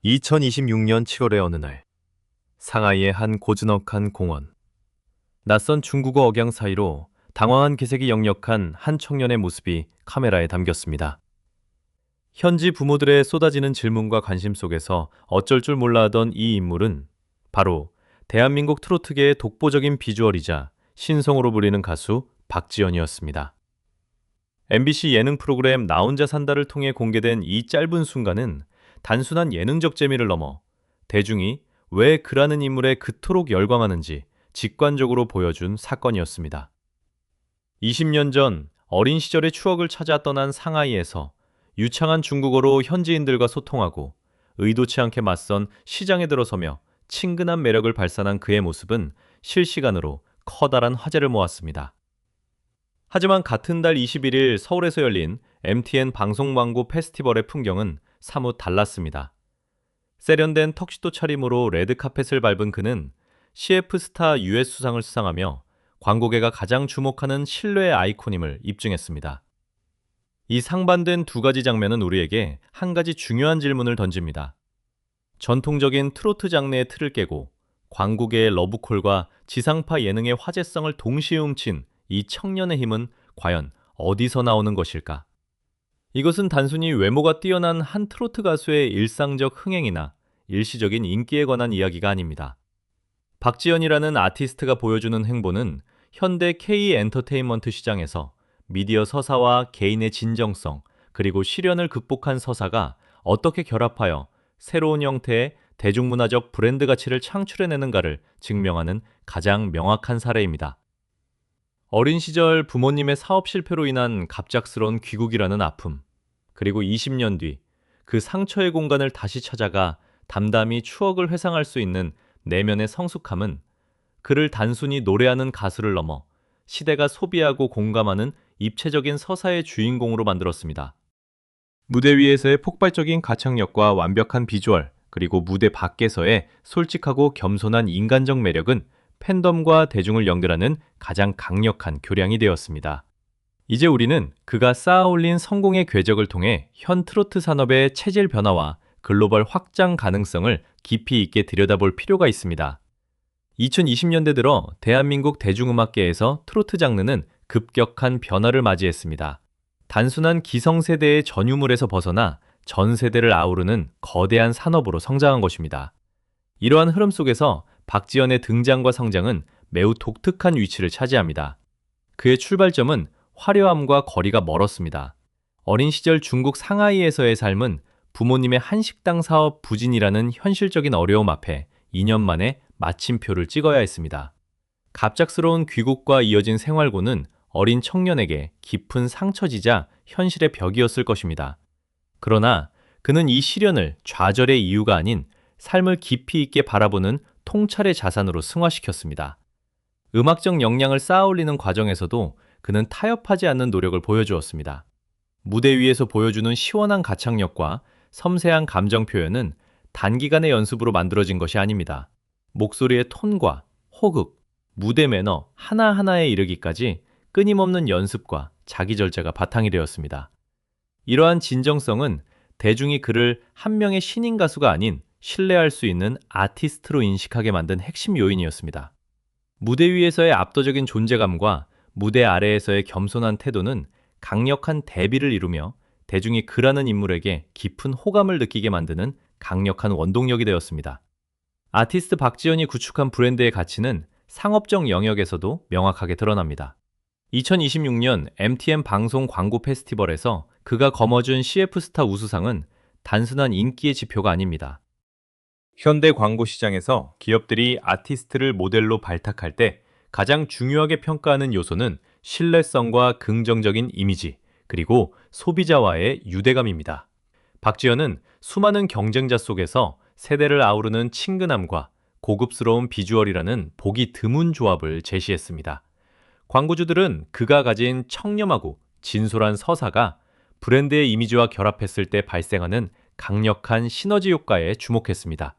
2026년 7월의 어느 날, 상하이의 한 고즈넉한 공원. 낯선 중국어 억양 사이로 당황한 기색이 역력한 한 청년의 모습이 카메라에 담겼습니다. 현지 부모들의 쏟아지는 질문과 관심 속에서 어쩔 줄 몰라 하던 이 인물은 바로 대한민국 트로트계의 독보적인 비주얼이자 신성으로 불리는 가수 박지연이었습니다. MBC 예능 프로그램 나 혼자 산다를 통해 공개된 이 짧은 순간은 단순한 예능적 재미를 넘어 대중이 왜 그라는 인물에 그토록 열광하는지 직관적으로 보여준 사건이었습니다. 20년 전 어린 시절의 추억을 찾아 떠난 상하이에서 유창한 중국어로 현지인들과 소통하고 의도치 않게 맞선 시장에 들어서며 친근한 매력을 발산한 그의 모습은 실시간으로 커다란 화제를 모았습니다. 하지만 같은 달 21일 서울에서 열린 MTN 방송망고 페스티벌의 풍경은 사뭇 달랐습니다. 세련된 턱시도 차림으로 레드카펫을 밟은 그는 CF 스타 US 수상을 수상하며 광고계가 가장 주목하는 신뢰의 아이콘임을 입증했습니다. 이 상반된 두 가지 장면은 우리에게 한 가지 중요한 질문을 던집니다. 전통적인 트로트 장르의 틀을 깨고 광고계의 러브콜과 지상파 예능의 화제성을 동시에 훔친 이 청년의 힘은 과연 어디서 나오는 것일까? 이것은 단순히 외모가 뛰어난 한 트로트 가수의 일상적 흥행이나 일시적인 인기에 관한 이야기가 아닙니다. 박지연이라는 아티스트가 보여주는 행보는 현대 K 엔터테인먼트 시장에서 미디어 서사와 개인의 진정성, 그리고 시련을 극복한 서사가 어떻게 결합하여 새로운 형태의 대중문화적 브랜드 가치를 창출해내는가를 증명하는 가장 명확한 사례입니다. 어린 시절 부모님의 사업 실패로 인한 갑작스러운 귀국이라는 아픔, 그리고 20년 뒤 그 상처의 공간을 다시 찾아가 담담히 추억을 회상할 수 있는 내면의 성숙함은 그를 단순히 노래하는 가수를 넘어 시대가 소비하고 공감하는 입체적인 서사의 주인공으로 만들었습니다. 무대 위에서의 폭발적인 가창력과 완벽한 비주얼, 그리고 무대 밖에서의 솔직하고 겸손한 인간적 매력은 팬덤과 대중을 연결하는 가장 강력한 교량이 되었습니다. 이제 우리는 그가 쌓아올린 성공의 궤적을 통해 현 트로트 산업의 체질 변화와 글로벌 확장 가능성을 깊이 있게 들여다볼 필요가 있습니다. 2020년대 들어 대한민국 대중음악계에서 트로트 장르는 급격한 변화를 맞이했습니다. 단순한 기성세대의 전유물에서 벗어나 전 세대를 아우르는 거대한 산업으로 성장한 것입니다. 이러한 흐름 속에서 박지연의 등장과 성장은 매우 독특한 위치를 차지합니다. 그의 출발점은 화려함과 거리가 멀었습니다. 어린 시절 중국 상하이에서의 삶은 부모님의 한식당 사업 부진이라는 현실적인 어려움 앞에 2년 만에 마침표를 찍어야 했습니다. 갑작스러운 귀국과 이어진 생활고는 어린 청년에게 깊은 상처지자 현실의 벽이었을 것입니다. 그러나 그는 이 시련을 좌절의 이유가 아닌 삶을 깊이 있게 바라보는 통찰의 자산으로 승화시켰습니다. 음악적 역량을 쌓아올리는 과정에서도 그는 타협하지 않는 노력을 보여주었습니다. 무대 위에서 보여주는 시원한 가창력과 섬세한 감정 표현은 단기간의 연습으로 만들어진 것이 아닙니다. 목소리의 톤과 호흡, 무대 매너 하나하나에 이르기까지 끊임없는 연습과 자기 절제가 바탕이 되었습니다. 이러한 진정성은 대중이 그를 한 명의 신인 가수가 아닌 신뢰할 수 있는 아티스트로 인식하게 만든 핵심 요인이었습니다. 무대 위에서의 압도적인 존재감과 무대 아래에서의 겸손한 태도는 강력한 대비를 이루며 대중이 그라는 인물에게 깊은 호감을 느끼게 만드는 강력한 원동력이 되었습니다. 아티스트 박지연이 구축한 브랜드의 가치는 상업적 영역에서도 명확하게 드러납니다. 2026년 MTN 방송 광고 페스티벌에서 그가 거머쥔 CF스타 우수상은 단순한 인기의 지표가 아닙니다. 현대 광고 시장에서 기업들이 아티스트를 모델로 발탁할 때 가장 중요하게 평가하는 요소는 신뢰성과 긍정적인 이미지, 그리고 소비자와의 유대감입니다. 박지연은 수많은 경쟁자 속에서 세대를 아우르는 친근함과 고급스러운 비주얼이라는 보기 드문 조합을 제시했습니다. 광고주들은 그가 가진 청렴하고 진솔한 서사가 브랜드의 이미지와 결합했을 때 발생하는 강력한 시너지 효과에 주목했습니다.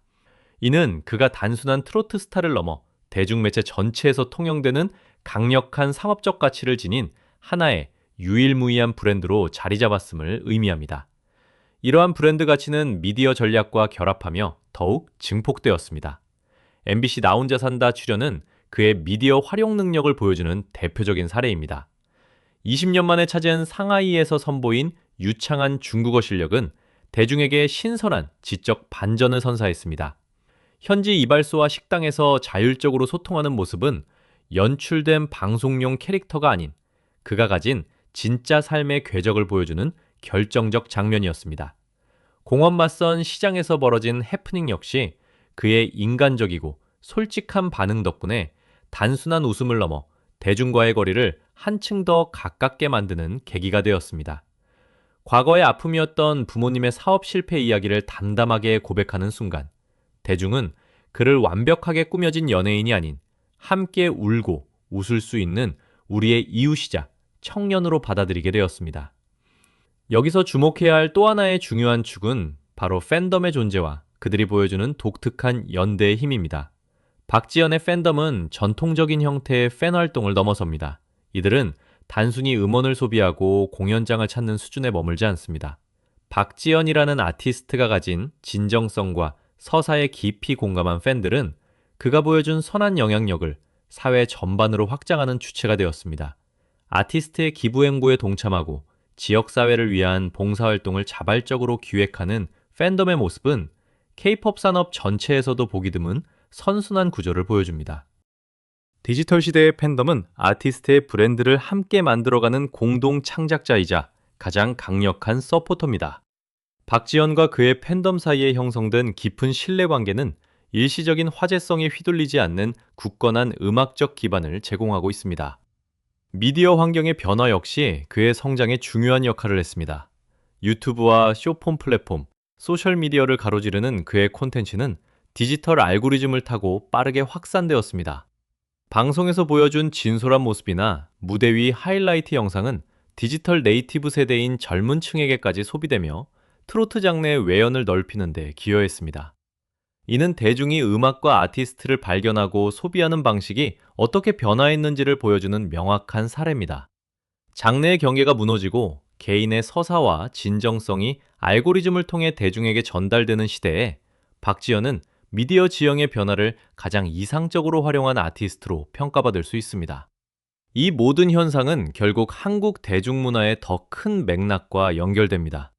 이는 그가 단순한 트로트 스타를 넘어 대중매체 전체에서 통용되는 강력한 상업적 가치를 지닌 하나의 유일무이한 브랜드로 자리 잡았음을 의미합니다. 이러한 브랜드 가치는 미디어 전략과 결합하며 더욱 증폭되었습니다. MBC 나 혼자 산다 출연은 그의 미디어 활용 능력을 보여주는 대표적인 사례입니다. 20년 만에 찾은 상하이에서 선보인 유창한 중국어 실력은 대중에게 신선한 지적 반전을 선사했습니다. 현지 이발소와 식당에서 자율적으로 소통하는 모습은 연출된 방송용 캐릭터가 아닌 그가 가진 진짜 삶의 궤적을 보여주는 결정적 장면이었습니다. 공원 맞선 시장에서 벌어진 해프닝 역시 그의 인간적이고 솔직한 반응 덕분에 단순한 웃음을 넘어 대중과의 거리를 한층 더 가깝게 만드는 계기가 되었습니다. 과거의 아픔이었던 부모님의 사업 실패 이야기를 담담하게 고백하는 순간, 대중은 그를 완벽하게 꾸며진 연예인이 아닌 함께 울고 웃을 수 있는 우리의 이웃이자 청년으로 받아들이게 되었습니다. 여기서 주목해야 할 또 하나의 중요한 축은 바로 팬덤의 존재와 그들이 보여주는 독특한 연대의 힘입니다. 박지연의 팬덤은 전통적인 형태의 팬 활동을 넘어섭니다. 이들은 단순히 음원을 소비하고 공연장을 찾는 수준에 머물지 않습니다. 박지연이라는 아티스트가 가진 진정성과 서사에 깊이 공감한 팬들은 그가 보여준 선한 영향력을 사회 전반으로 확장하는 주체가 되었습니다. 아티스트의 기부 행보에 동참하고 지역사회를 위한 봉사활동을 자발적으로 기획하는 팬덤의 모습은 K-POP 산업 전체에서도 보기 드문 선순환 구조를 보여줍니다. 디지털 시대의 팬덤은 아티스트의 브랜드를 함께 만들어가는 공동 창작자이자 가장 강력한 서포터입니다. 박지연과 그의 팬덤 사이에 형성된 깊은 신뢰관계는 일시적인 화제성에 휘둘리지 않는 굳건한 음악적 기반을 제공하고 있습니다. 미디어 환경의 변화 역시 그의 성장에 중요한 역할을 했습니다. 유튜브와 쇼폼 플랫폼, 소셜미디어를 가로지르는 그의 콘텐츠는 디지털 알고리즘을 타고 빠르게 확산되었습니다. 방송에서 보여준 진솔한 모습이나 무대 위 하이라이트 영상은 디지털 네이티브 세대인 젊은 층에게까지 소비되며 트로트 장르의 외연을 넓히는 데 기여했습니다. 이는 대중이 음악과 아티스트를 발견하고 소비하는 방식이 어떻게 변화했는지를 보여주는 명확한 사례입니다. 장르의 경계가 무너지고 개인의 서사와 진정성이 알고리즘을 통해 대중에게 전달되는 시대에 박지연은 미디어 지형의 변화를 가장 이상적으로 활용한 아티스트로 평가받을 수 있습니다. 이 모든 현상은 결국 한국 대중문화의 더 큰 맥락과 연결됩니다.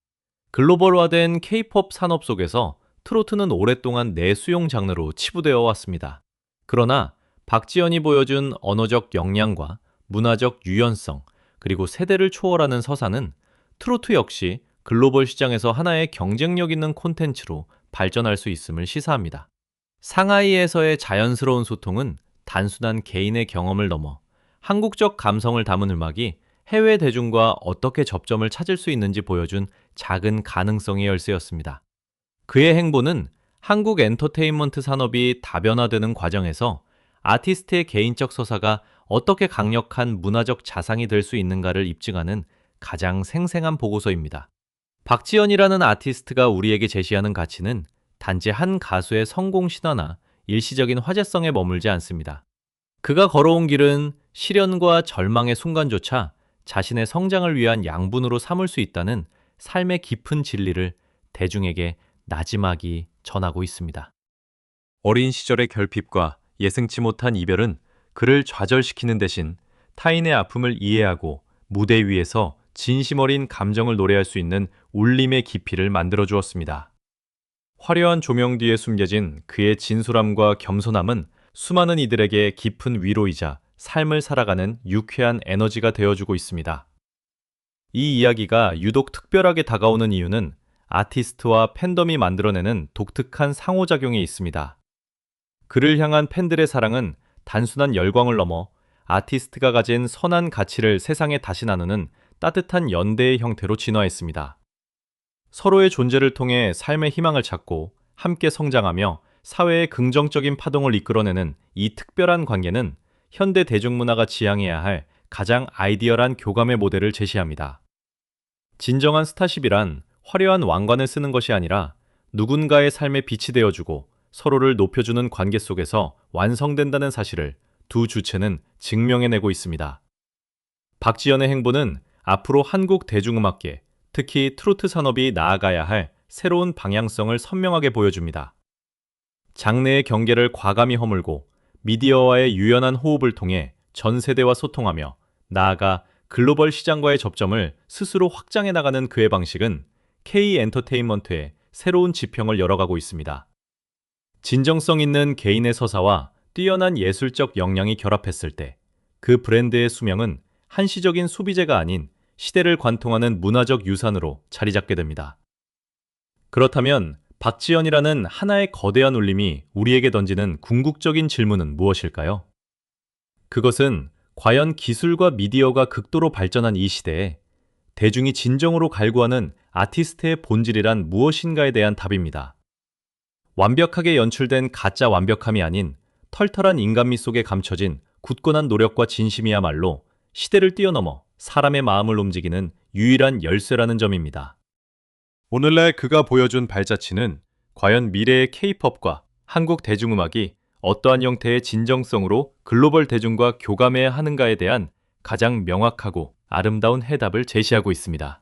글로벌화된 K-POP 산업 속에서 트로트는 오랫동안 내수용 장르로 치부되어 왔습니다. 그러나 박지연이 보여준 언어적 역량과 문화적 유연성, 그리고 세대를 초월하는 서사는 트로트 역시 글로벌 시장에서 하나의 경쟁력 있는 콘텐츠로 발전할 수 있음을 시사합니다. 상하이에서의 자연스러운 소통은 단순한 개인의 경험을 넘어 한국적 감성을 담은 음악이 해외 대중과 어떻게 접점을 찾을 수 있는지 보여준 작은 가능성의 열쇠였습니다. 그의 행보는 한국 엔터테인먼트 산업이 다변화되는 과정에서 아티스트의 개인적 서사가 어떻게 강력한 문화적 자산이 될 수 있는가를 입증하는 가장 생생한 보고서입니다. 박지연이라는 아티스트가 우리에게 제시하는 가치는 단지 한 가수의 성공 신화나 일시적인 화제성에 머물지 않습니다. 그가 걸어온 길은 시련과 절망의 순간조차 자신의 성장을 위한 양분으로 삼을 수 있다는 삶의 깊은 진리를 대중에게 나지막이 전하고 있습니다. 어린 시절의 결핍과 예승치 못한 이별은 그를 좌절시키는 대신 타인의 아픔을 이해하고 무대 위에서 진심 어린 감정을 노래할 수 있는 울림의 깊이를 만들어 주었습니다. 화려한 조명 뒤에 숨겨진 그의 진솔함과 겸손함은 수많은 이들에게 깊은 위로이자 삶을 살아가는 유쾌한 에너지가 되어주고 있습니다. 이 이야기가 유독 특별하게 다가오는 이유는 아티스트와 팬덤이 만들어내는 독특한 상호작용에 있습니다. 그를 향한 팬들의 사랑은 단순한 열광을 넘어 아티스트가 가진 선한 가치를 세상에 다시 나누는 따뜻한 연대의 형태로 진화했습니다. 서로의 존재를 통해 삶의 희망을 찾고 함께 성장하며 사회의 긍정적인 파동을 이끌어내는 이 특별한 관계는 현대 대중문화가 지향해야 할 가장 아이디얼한 교감의 모델을 제시합니다. 진정한 스타십이란 화려한 왕관을 쓰는 것이 아니라 누군가의 삶에 빛이 되어주고 서로를 높여주는 관계 속에서 완성된다는 사실을 두 주체는 증명해내고 있습니다. 박지연의 행보는 앞으로 한국 대중음악계, 특히 트로트 산업이 나아가야 할 새로운 방향성을 선명하게 보여줍니다. 장래의 경계를 과감히 허물고 미디어와의 유연한 호흡을 통해 전 세대와 소통하며 나아가 글로벌 시장과의 접점을 스스로 확장해 나가는 그의 방식은 K 엔터테인먼트의 새로운 지평을 열어가고 있습니다. 진정성 있는 개인의 서사와 뛰어난 예술적 역량이 결합했을 때 그 브랜드의 수명은 한시적인 소비재가 아닌 시대를 관통하는 문화적 유산으로 자리 잡게 됩니다. 그렇다면 박지연이라는 하나의 거대한 울림이 우리에게 던지는 궁극적인 질문은 무엇일까요? 그것은 과연 기술과 미디어가 극도로 발전한 이 시대에 대중이 진정으로 갈구하는 아티스트의 본질이란 무엇인가에 대한 답입니다. 완벽하게 연출된 가짜 완벽함이 아닌 털털한 인간미 속에 감춰진 굳건한 노력과 진심이야말로 시대를 뛰어넘어 사람의 마음을 움직이는 유일한 열쇠라는 점입니다. 오늘날 그가 보여준 발자취는 과연 미래의 K-팝과 한국 대중음악이 어떠한 형태의 진정성으로 글로벌 대중과 교감해야 하는가에 대한 가장 명확하고 아름다운 해답을 제시하고 있습니다.